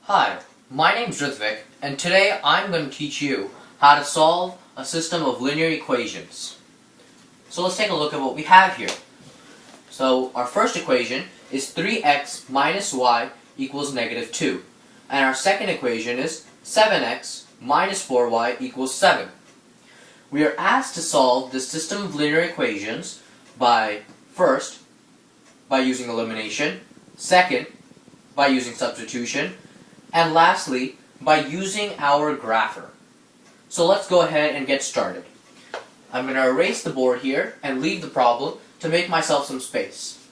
Hi, my name's Ritvik, and today I'm going to teach you how to solve a system of linear equations. So let's take a look at what we have here. So our first equation is 3x minus y equals negative 2. And our second equation is 7x minus 4y equals 7. We are asked to solve this system of linear equations by, first, by using elimination, second, by using substitution, and lastly, by using our grapher. So let's go ahead and get started. I'm going to erase the board here and leave the problem to make myself some space.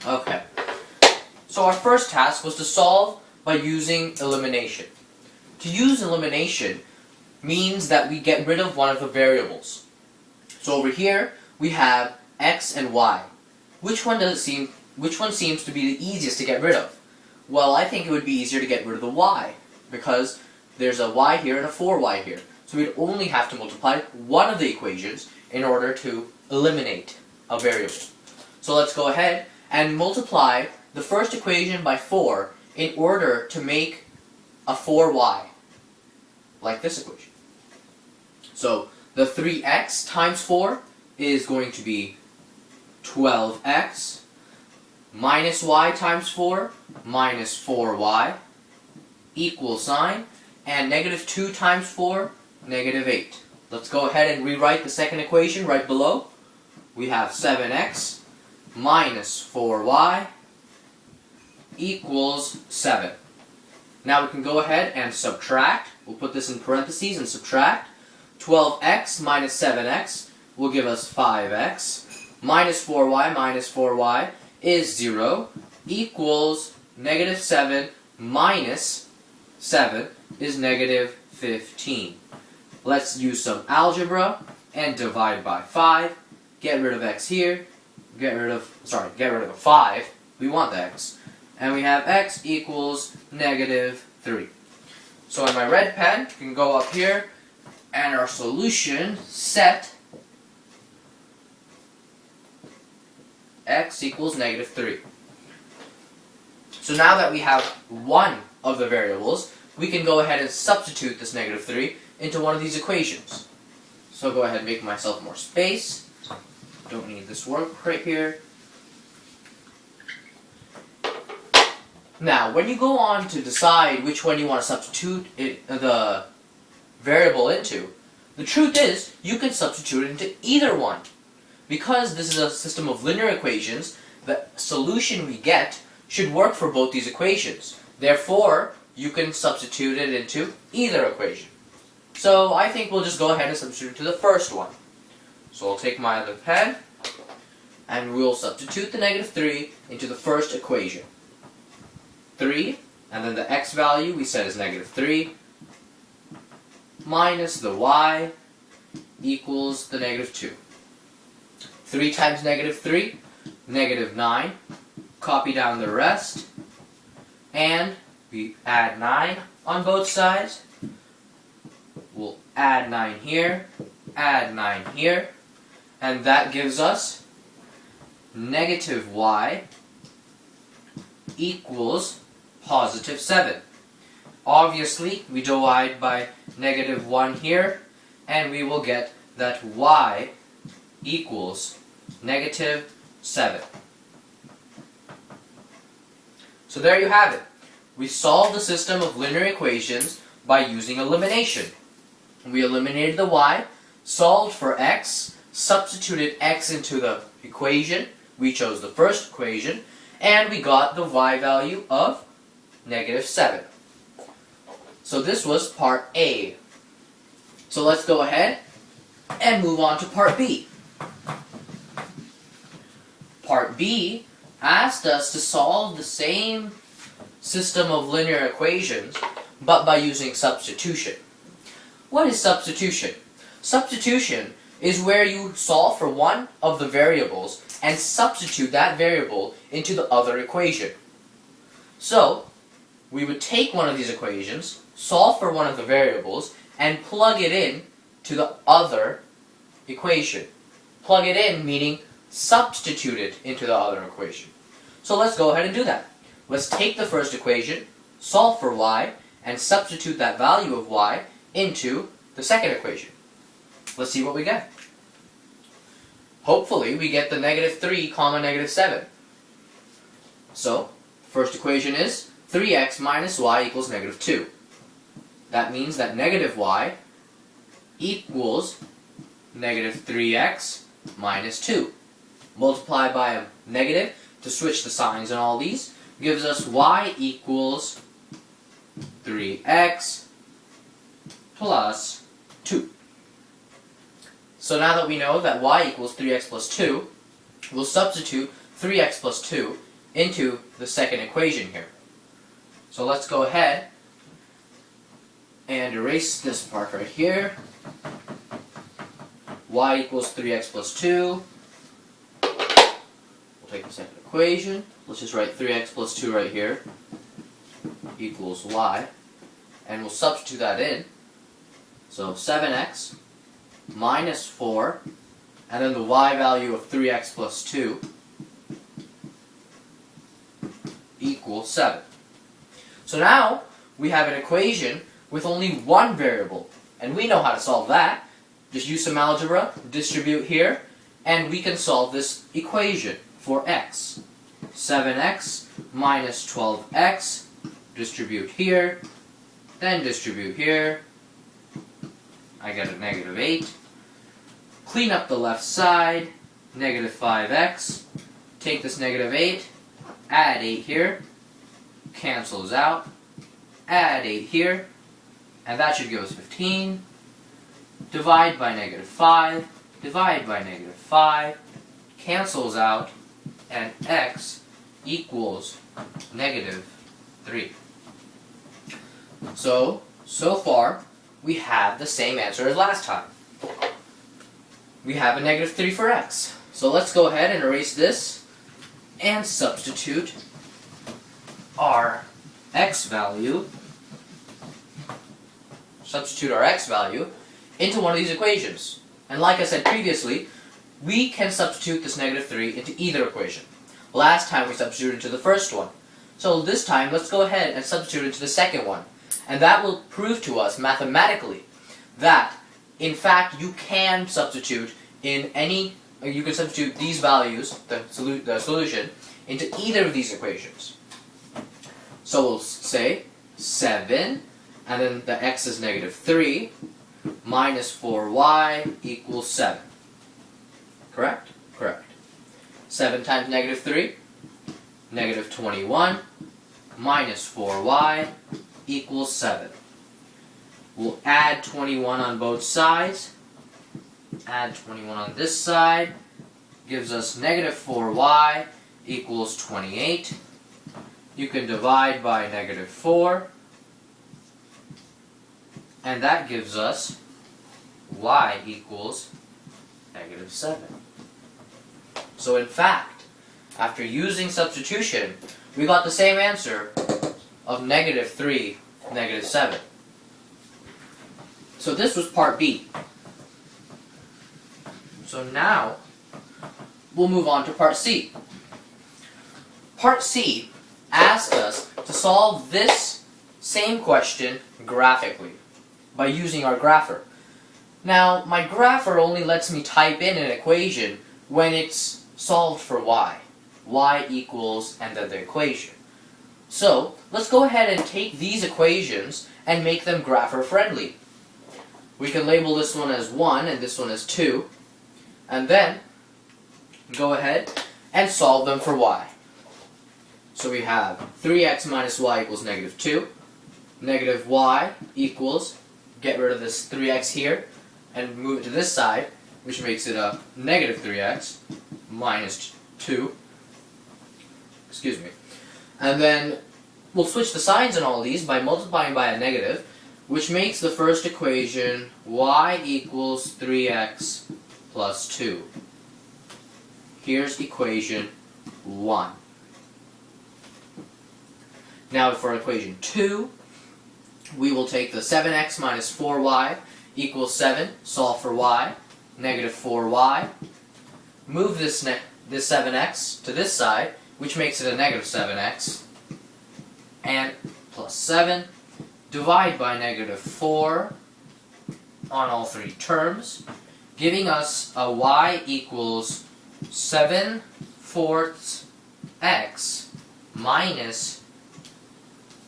Okay. So our first task was to solve by using elimination. To use elimination means that we get rid of one of the variables. So over here we have x and y. Which one seems to be the easiest to get rid of? Well, I think it would be easier to get rid of the y, because there's a y here and a 4y here. So we'd only have to multiply one of the equations in order to eliminate a variable. So let's go ahead and multiply the first equation by 4 in order to make a 4y, like this equation. So the 3x times 4 is going to be 12x minus y times 4 minus 4y equals sign, and negative 2 times 4, negative 8. Let's go ahead and rewrite the second equation right below. We have 7x minus 4y equals 7. Now we can go ahead and subtract. We'll put this in parentheses and subtract. 12x minus 7x will give us 5x. Minus 4y is 0 equals negative 7 minus 7 is negative 15. Let's use some algebra and divide by 5. Get rid of x here. Get rid of a 5. We want the x. And we have x equals negative 3. So in my red pen, you can go up here, and our solution set x equals negative 3. So now that we have one of the variables, we can go ahead and substitute this negative 3 into one of these equations. So go ahead and make myself more space. Don't need this work right here. Now, when you go on to decide which one you want to substitute the variable into, the truth is, you can substitute it into either one. Because this is a system of linear equations, the solution we get should work for both these equations. Therefore, you can substitute it into either equation. So I think we'll just go ahead and substitute to the first one. So I'll take my other pen, and we'll substitute the negative 3 into the first equation. 3, and then the x value we said is negative 3, minus the y equals the negative 2. 3 times negative 3, negative 9. Copy down the rest, and we add 9 on both sides. We'll add 9 here, add 9 here, and that gives us negative y equals positive 7. Obviously, we divide by negative 1 here, and we will get that y equals negative 7. So there you have it. We solved the system of linear equations by using elimination. We eliminated the y, solved for x, substituted x into the equation. We chose the first equation, and we got the y value of negative 7. So this was part A. So let's go ahead and move on to part B. Part B asked us to solve the same system of linear equations, but by using substitution. What is substitution? Substitution is where you solve for one of the variables and substitute that variable into the other equation. So, we would take one of these equations, solve for one of the variables, and plug it in to the other equation. plug it in, meaning substitute it into the other equation. So let's go ahead and do that. Let's take the first equation, solve for y, and substitute that value of y into the second equation. Let's see what we get. Hopefully we get the -3 comma -7. So, first equation is 3x minus y equals -2. That means that -y equals -3x minus 2. Multiply by a negative to switch the signs and all these gives us y equals 3x plus 2. So now that we know that y equals 3x plus 2, we'll substitute 3x plus 2 into the second equation here. So let's go ahead and erase this part right here. Y equals 3x plus 2. We'll take the second equation. Let's just write 3x plus 2 right here equals y. And we'll substitute that in. So 7x minus 4, and then the y value of 3x plus 2 equals 7. So now we have an equation with only one variable, and we know how to solve that. Just use some algebra, distribute here, and we can solve this equation for x. 7x minus 12x, distribute here, then distribute here. I get a -8. Clean up the left side, -5x. Take this -8, add 8 here, cancels out, add 8 here, and that should give us 15. Divide by -5, divide by -5, cancels out, and x equals -3. So far, we have the same answer as last time. We have a -3 for x. So let's go ahead and erase this and substitute our x value into one of these equations. And like I said previously, we can substitute this -3 into either equation. Last time we substituted into the first one. So this time, let's go ahead and substitute into the second one. And that will prove to us mathematically that, in fact, you can substitute you can substitute these values, the solution, into either of these equations. So we'll say 7, and then the x is -3, minus 4y equals 7. Correct? Correct. 7 times -3, -21, minus 4y equals 7. We'll add 21 on both sides. Add 21 on this side. Gives us -4y equals 28. You can divide by -4. And that gives us y equals -7. So in fact, after using substitution, we got the same answer of -3, -7. So this was part B. So now, we'll move on to part C. Part C asks us to solve this same question graphically by using our grapher. Now, my grapher only lets me type in an equation when it's solved for y. Y equals, and then the equation. So, let's go ahead and take these equations and make them grapher friendly. We can label this one as 1 and this one as 2, and then go ahead and solve them for y. So we have 3x minus y equals -2, y equals, get rid of this 3x here, and move it to this side, which makes it a -3x minus 2. Excuse me. And then we'll switch the signs in all these by multiplying by a negative, which makes the first equation y equals 3x plus 2. Here's equation 1. Now for equation 2, we will take the 7x minus 4y equals 7, solve for y, -4y, move this 7x to this side, which makes it a negative 7x, and plus 7, divide by negative 4 on all three terms, giving us a y equals 7/4 x minus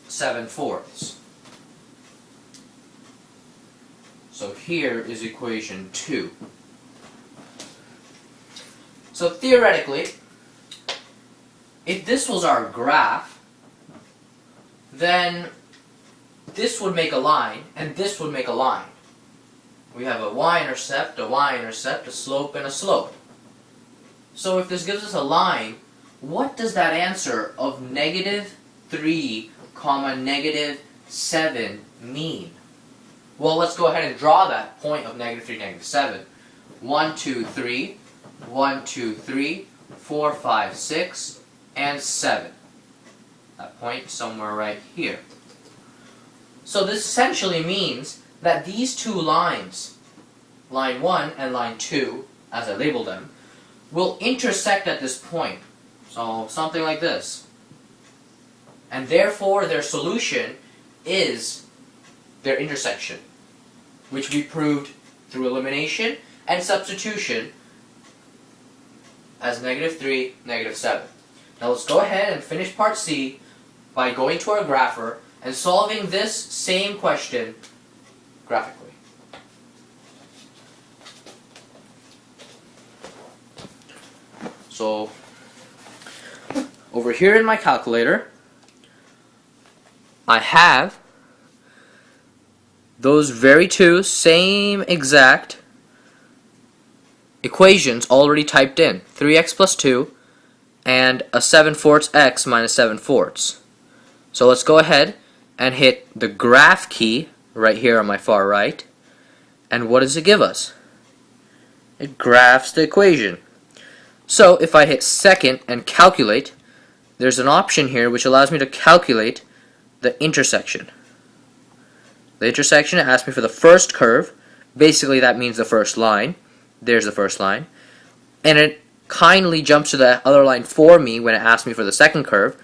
7/4. So here is equation 2. So theoretically, if this was our graph, then this would make a line, and this would make a line. We have a y-intercept, a slope, and a slope. So if this gives us a line, what does that answer of negative 3, negative 7 mean? Well, let's go ahead and draw that point of negative 3, negative 7. 1, 2, 3, 1, 2, 3, 4, 5, 6, and 7. That point somewhere right here. So this essentially means that these two lines, line 1 and line 2, as I labeled them, will intersect at this point. So something like this. And therefore their solution is their intersection, which we proved through elimination and substitution as negative 3, negative 7. Now let's go ahead and finish part C by going to our grapher and solving this same question graphically. So, over here in my calculator, I have those very two same exact equations already typed in. 3x plus 2 and a 7/4 x minus 7/4. So let's go ahead and hit the graph key right here on my far right. And what does it give us? It graphs the equation. So if I hit second and calculate, there's an option here which allows me to calculate the intersection. The intersection asks me for the first curve. Basically that means the first line. There's the first line. And it kindly jumps to the other line for me when it asks me for the second curve.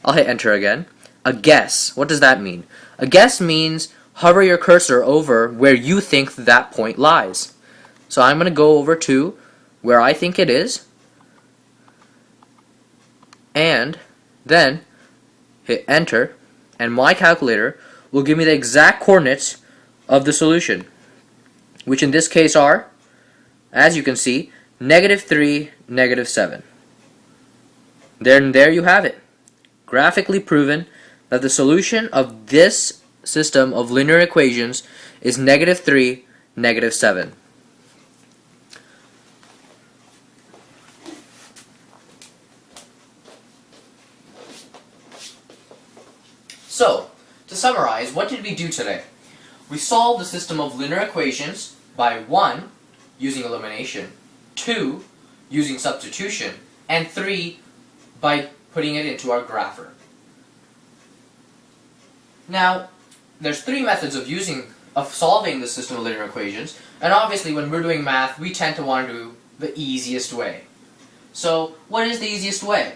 I'll hit enter again. A guess. What does that mean? A guess means hover your cursor over where you think that point lies. So I'm going to go over to where I think it is, and then hit enter, and my calculator will give me the exact coordinates of the solution, which in this case are, as you can see, negative 3, negative 7. Then there you have it. Graphically proven that the solution of this system of linear equations is negative 3, negative 7. So, to summarize, what did we do today? We solved the system of linear equations by 1, using elimination, 2, using substitution, and 3, by putting it into our grapher. Now, there's 3 methods of solving the system of linear equations, and obviously when we're doing math, we tend to want to do the easiest way. So, what is the easiest way?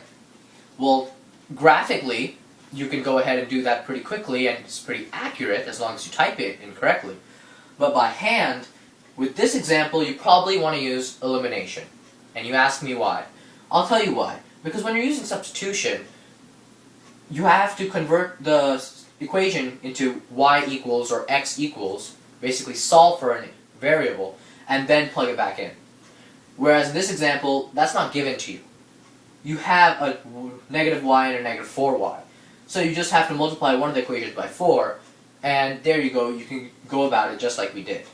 Well, graphically, you can go ahead and do that pretty quickly, and it's pretty accurate as long as you type it incorrectly. But by hand, with this example, you probably want to use elimination. And you ask me why. I'll tell you why. Because when you're using substitution, you have to convert the equation into y equals or x equals, basically solve for a variable, and then plug it back in. Whereas in this example, that's not given to you. You have a negative y and a negative 4y. So you just have to multiply one of the equations by 4, and there you go, you can go about it just like we did.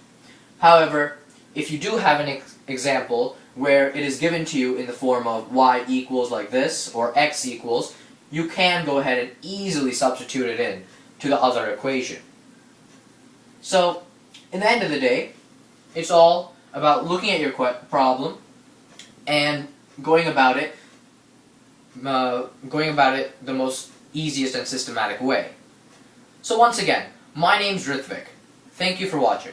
However, if you do have an example where it is given to you in the form of y equals like this, or x equals, you can go ahead and easily substitute it in to the other equation. So, in the end of the day, it's all about looking at your problem and going about it the most easiest and systematic way. So once again, my name's Ritvik. Thank you for watching.